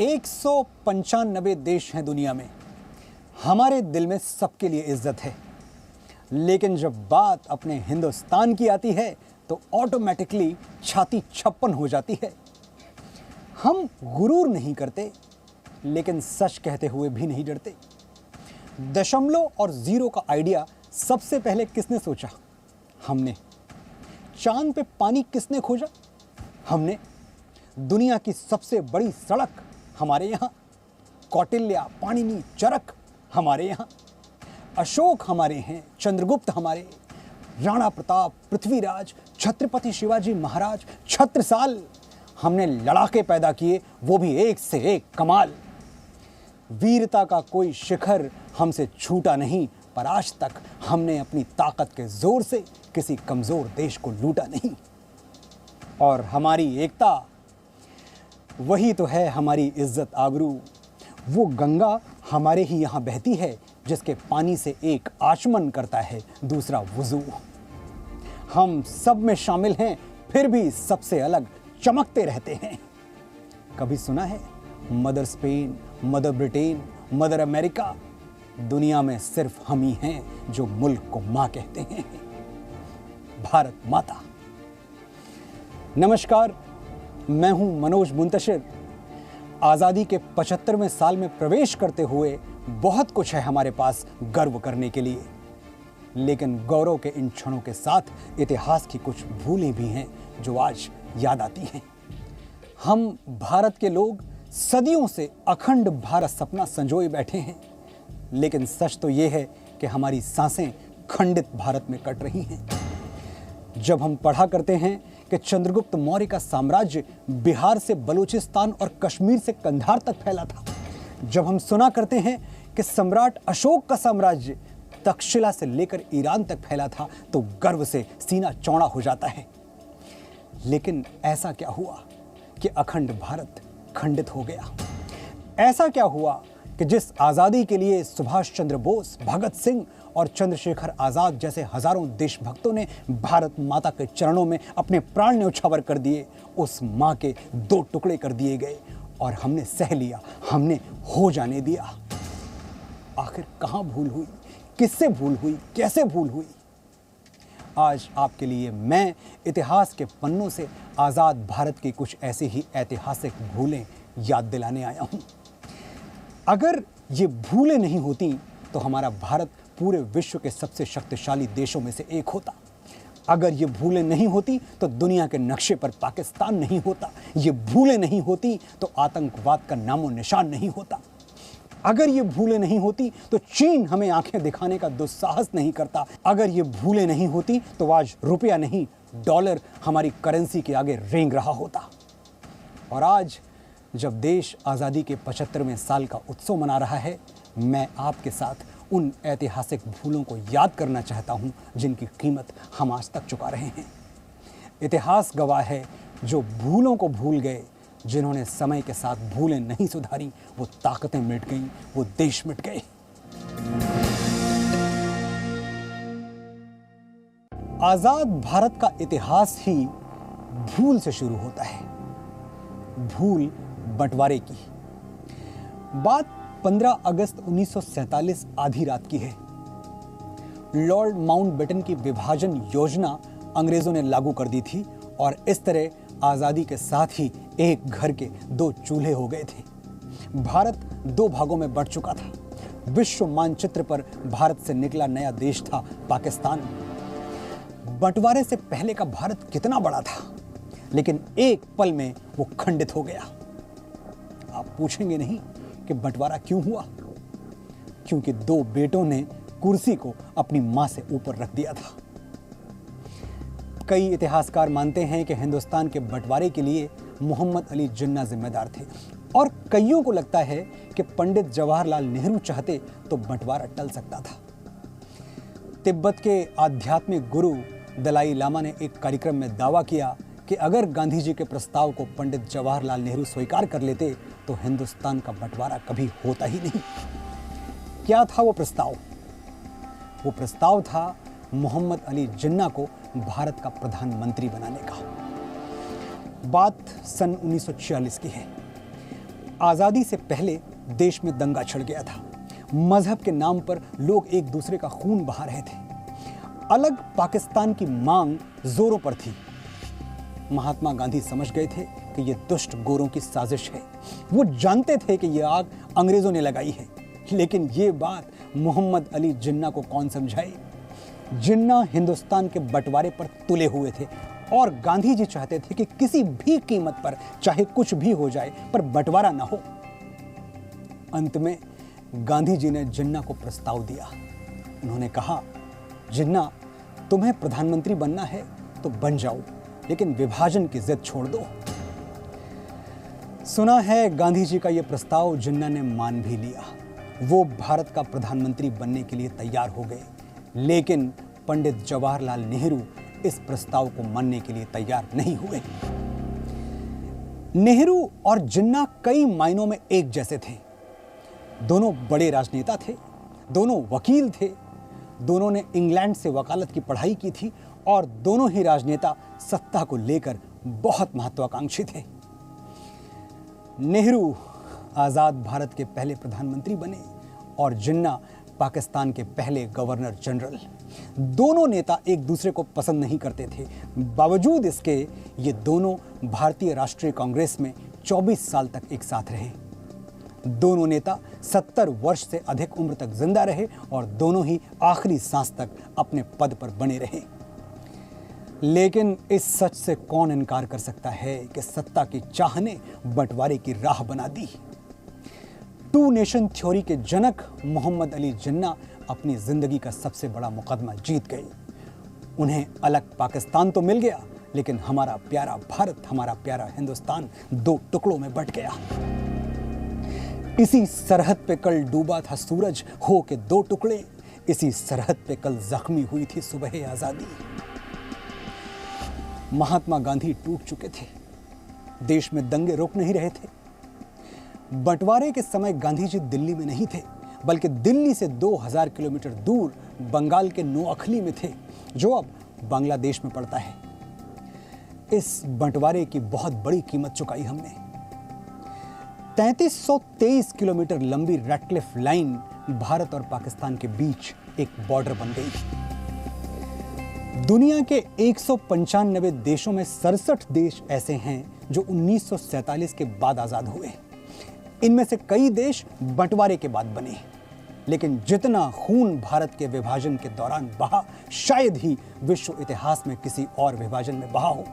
195 देश हैं दुनिया में। हमारे दिल में सबके लिए इज्जत है, लेकिन जब बात अपने हिंदुस्तान की आती है तो ऑटोमेटिकली छाती छप्पन हो जाती है। हम गुरूर नहीं करते, लेकिन सच कहते हुए भी नहीं डरते। दशमलव और जीरो का आइडिया सबसे पहले किसने सोचा? हमने। चांद पे पानी किसने खोजा? हमने। दुनिया की सबसे बड़ी सड़क हमारे यहाँ। कौटिल्य, पाणिनि, चरक हमारे यहाँ। अशोक हमारे हैं, चंद्रगुप्त हमारे, राणा प्रताप, पृथ्वीराज, छत्रपति शिवाजी महाराज, छत्रसाल। हमने लड़ाके पैदा किए, वो भी एक से एक कमाल। वीरता का कोई शिखर हमसे छूटा नहीं, पर आज तक हमने अपनी ताकत के जोर से किसी कमजोर देश को लूटा नहीं। और हमारी एकता, वही तो है हमारी इज्जत आबरू। वो गंगा हमारे ही यहाँ बहती है, जिसके पानी से एक आचमन करता है, दूसरा वुजू। हम सब में शामिल हैं, फिर भी सबसे अलग चमकते रहते हैं। कभी सुना है mother Spain, mother Britain, mother America? दुनिया में सिर्फ हम ही हैं जो मुल्क को मां कहते हैं, भारत माता। नमस्कार, मैं हूं मनोज मुंतशिर। आजादी के 75वें साल में प्रवेश करते हुए बहुत कुछ है हमारे पास गर्व करने के लिए, लेकिन गौरव के इन क्षणों के साथ इतिहास की कुछ भूलें भी हैं जो आज याद आती हैं। हम भारत के लोग सदियों से अखंड भारत सपना संजोए बैठे हैं, लेकिन सच तो यह है कि हमारी सांसें खंडित भारत में कट रही हैं। जब हम पढ़ा करते हैं कि चंद्रगुप्त मौर्य का साम्राज्य बिहार से बलूचिस्तान और कश्मीर से कंधार तक फैला था, जब हम सुना करते हैं कि सम्राट अशोक का साम्राज्य तक्षशिला से लेकर ईरान तक फैला था, तो गर्व से सीना चौड़ा हो जाता है। लेकिन ऐसा क्या हुआ कि अखंड भारत खंडित हो गया? ऐसा क्या हुआ कि जिस आजादी के लिए सुभाष चंद्र बोस, भगत सिंह और चंद्रशेखर आजाद जैसे हजारों देशभक्तों ने भारत माता के चरणों में अपने प्राण न्यौछावर कर दिए, उस मां के दो टुकड़े कर दिए गए और हमने सह लिया, हमने हो जाने दिया। आखिर कहां भूल हुई? किससे भूल हुई? कैसे भूल हुई? आज आपके लिए मैं इतिहास के पन्नों से आजाद भारत की कुछ ऐसी ही ऐतिहासिक भूलें याद दिलाने आया हूं। अगर ये भूलें नहीं होती तो हमारा भारत पूरे विश्व के सबसे शक्तिशाली देशों में से एक होता। अगर ये भूलें नहीं होती तो दुनिया के नक्शे पर पाकिस्तान नहीं होता। ये भूलें नहीं होती तो आतंकवाद का नामो निशान नहीं होता। अगर ये भूलें नहीं होती तो चीन हमें आंखें दिखाने का दुस्साहस नहीं करता। अगर ये भूलें नहीं होती तो आज रुपया नहीं, डॉलर हमारी करेंसी के आगे रेंग रहा होता। और आज जब देश आज़ादी के 75वें साल का उत्सव मना रहा है, मैं आपके साथ उन ऐतिहासिक भूलों को याद करना चाहता हूं जिनकी कीमत हम आज तक चुका रहे हैं। इतिहास गवाह है, जो भूलों को भूल गए, जिन्होंने समय के साथ भूलें नहीं सुधारी, वो ताकतें मिट गईं, वो देश मिट गए। आजाद भारत का इतिहास ही भूल से शुरू होता है। भूल बंटवारे की। बात 15 अगस्त 1947 आधी रात की है। लॉर्ड माउंटबेटन की विभाजन योजना अंग्रेजों ने लागू कर दी थी और इस तरह आजादी के साथ ही एक घर के दो चूल्हे हो गए थे। भारत दो भागों में बंट चुका था। विश्व मानचित्र पर भारत से निकला नया देश था पाकिस्तान। बंटवारे से पहले का भारत कितना बड़ा था, लेकिन एक पल में वो खंडित हो गया। आप पूछेंगे नहीं कि बंटवारा क्यों हुआ? क्योंकि दो बेटों ने कुर्सी को अपनी मां से ऊपर रख दिया था। कई इतिहासकार मानते हैं कि हिंदुस्तान के बंटवारे के लिए मोहम्मद अली जिन्ना जिम्मेदार थे, और कईयों को लगता है कि पंडित जवाहरलाल नेहरू चाहते तो बंटवारा टल सकता था। तिब्बत के आध्यात्मिक गुरु दलाई लामा ने एक कार्यक्रम में दावा किया कि अगर गांधी जी के प्रस्ताव को पंडित जवाहरलाल नेहरू स्वीकार कर लेते तो हिंदुस्तान का बंटवारा कभी होता ही नहीं। क्या था वो प्रस्ताव? वो प्रस्ताव था मोहम्मद अली जिन्ना को भारत का प्रधानमंत्री बनाने का। बात सन 1946 की है। आजादी से पहले देश में दंगा छिड़ गया था। मजहब के नाम पर लोग एक दूसरे का खून बहा रहे थे। अलग पाकिस्तान की मांग जोरों पर थी। महात्मा गांधी समझ गए थे कि यह दुष्ट गोरों की साजिश है। वो जानते थे कि यह आग अंग्रेजों ने लगाई है, लेकिन यह बात मोहम्मद अली जिन्ना को कौन समझाए। जिन्ना हिंदुस्तान के बंटवारे पर तुले हुए थे और गांधी जी चाहते थे कि किसी भी कीमत पर चाहे कुछ भी हो जाए, पर बंटवारा ना हो। अंत में गांधी जी ने जिन्ना को प्रस्ताव दिया। उन्होंने कहा, जिन्ना, तुम्हें प्रधानमंत्री बनना है तो बन जाओ, लेकिन विभाजन की जिद छोड़ दो। सुना है गांधी जी का यह प्रस्ताव जिन्ना ने मान भी लिया। वो भारत का प्रधानमंत्री बनने के लिए तैयार हो गए, लेकिन पंडित जवाहरलाल नेहरू इस प्रस्ताव को मानने के लिए तैयार नहीं हुए। नेहरू और जिन्ना कई मायनों में एक जैसे थे। दोनों बड़े राजनेता थे, दोनों वकील थे, दोनों ने इंग्लैंड से वकालत की पढ़ाई की थी और दोनों ही राजनेता सत्ता को लेकर बहुत महत्वाकांक्षी थे। नेहरू आजाद भारत के पहले प्रधानमंत्री बने और जिन्ना पाकिस्तान के पहले गवर्नर जनरल। दोनों नेता एक दूसरे को पसंद नहीं करते थे। बावजूद इसके ये दोनों भारतीय राष्ट्रीय कांग्रेस में 24 साल तक एक साथ रहे। दोनों नेता 70 वर्ष से अधिक उम्र तक जिंदा रहे और दोनों ही आखिरी सांस तक अपने पद पर बने रहे। लेकिन इस सच से कौन इनकार कर सकता है कि सत्ता की चाह ने बंटवारे की राह बना दी। टू नेशन थ्योरी के जनक मोहम्मद अली जिन्ना अपनी जिंदगी का सबसे बड़ा मुकदमा जीत गए। उन्हें अलग पाकिस्तान तो मिल गया, लेकिन हमारा प्यारा भारत, हमारा प्यारा हिंदुस्तान दो टुकड़ों में बंट गया। इसी सरहद पे कल डूबा था सूरज हो के दो टुकड़े, इसी सरहद पे कल जख्मी हुई थी सुबह आजादी। महात्मा गांधी टूट चुके थे। देश में दंगे रुक नहीं रहे थे। बंटवारे के समय गांधी जी दिल्ली में नहीं थे, बल्कि दिल्ली से 2000 किलोमीटर दूर बंगाल के नोअखली में थे, जो अब बांग्लादेश में पड़ता है। इस बंटवारे की बहुत बड़ी कीमत चुकाई हमने। 3323 किलोमीटर लंबी रेडक्लिफ लाइन भारत और पाकिस्तान के बीच एक बॉर्डर बन गई। दुनिया के 195 देशों में 67 देश ऐसे हैं जो 1947 के बाद आजाद हुए। इनमें से कई देश बंटवारे के बाद बने, लेकिन जितना खून भारत के विभाजन के दौरान बहा, शायद ही विश्व इतिहास में किसी और विभाजन में बहा हो।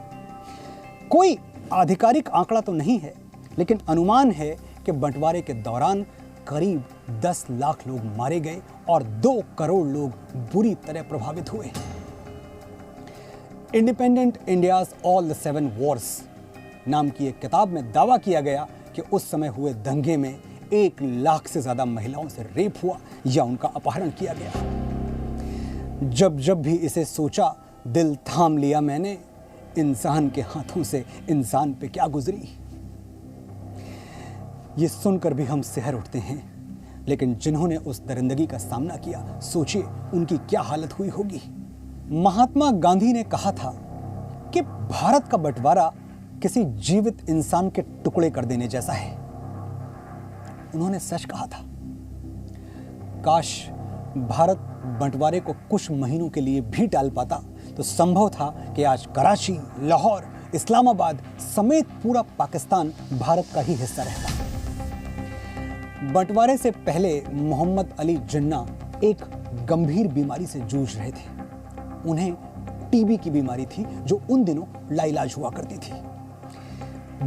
कोई आधिकारिक आंकड़ा तो नहीं है, लेकिन अनुमान है कि बंटवारे के दौरान करीब 10 लाख लोग मारे गए और 2 करोड़ लोग बुरी तरह प्रभावित हुए। Independent India's all the 7 Wars नाम की एक किताब में दावा किया गया कि उस समय हुए दंगे में 1 लाख से ज्यादा महिलाओं से रेप हुआ या उनका अपहरण किया गया। जब जब भी इसे सोचा, दिल थाम लिया मैंने, इंसान के हाथों से इंसान पे क्या गुजरी। ये सुनकर भी हम सिहर उठते हैं, लेकिन जिन्होंने उस दरिंदगी का सामना किया, सोचिए उनकी क्या हालत हुई होगी। महात्मा गांधी ने कहा था कि भारत का बंटवारा किसी जीवित इंसान के टुकड़े कर देने जैसा है। उन्होंने सच कहा था। काश भारत बंटवारे को कुछ महीनों के लिए भी टाल पाता तो संभव था कि आज कराची, लाहौर, इस्लामाबाद समेत पूरा पाकिस्तान भारत का ही हिस्सा रहता। बंटवारे से पहले मोहम्मद अली जिन्ना एक गंभीर बीमारी से जूझ रहे थे। उन्हें टीबी की बीमारी थी, जो उन दिनों लाइलाज हुआ करती थी।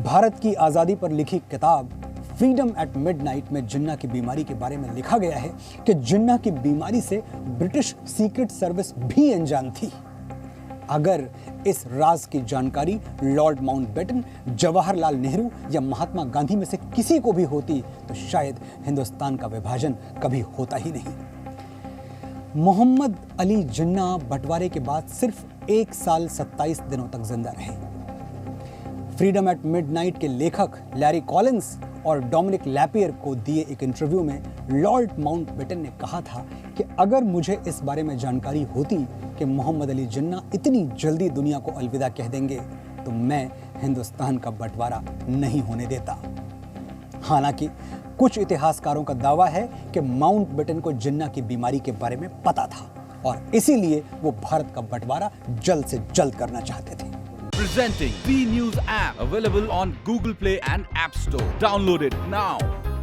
भारत की आजादी पर लिखी किताब फ्रीडम एट मिडनाइट में जिन्ना की बीमारी के बारे में लिखा गया है कि जिन्ना की बीमारी से ब्रिटिश सीक्रेट सर्विस भी अनजान थी। अगर इस राज की जानकारी लॉर्ड माउंटबेटन, जवाहरलाल नेहरू या महात्मा गांधी में से किसी को भी होती तो शायद हिंदुस्तान का विभाजन कभी होता ही नहीं। मोहम्मद अली जिन्ना बंटवारे के बाद सिर्फ 1 साल 27 दिनों तक जिंदा रहे। फ्रीडम एट मिडनाइट के लेखक लैरी कॉलिंस और डोमिनिक लैपियर को दिए एक इंटरव्यू में लॉर्ड माउंटबेटन ने कहा था कि अगर मुझे इस बारे में जानकारी होती कि मोहम्मद अली जिन्ना इतनी जल्दी दुनिया को अलविदा कह देंगे तो मैं हिंदुस्तान का बंटवारा नहीं होने देता। हालांकि कुछ इतिहासकारों का दावा है कि माउंटबेटन को जिन्ना की बीमारी के बारे में पता था और इसीलिए वो भारत का बंटवारा जल्द से जल्द करना चाहते थे। Presenting B News app, available on Google Play and App Store. Download it now.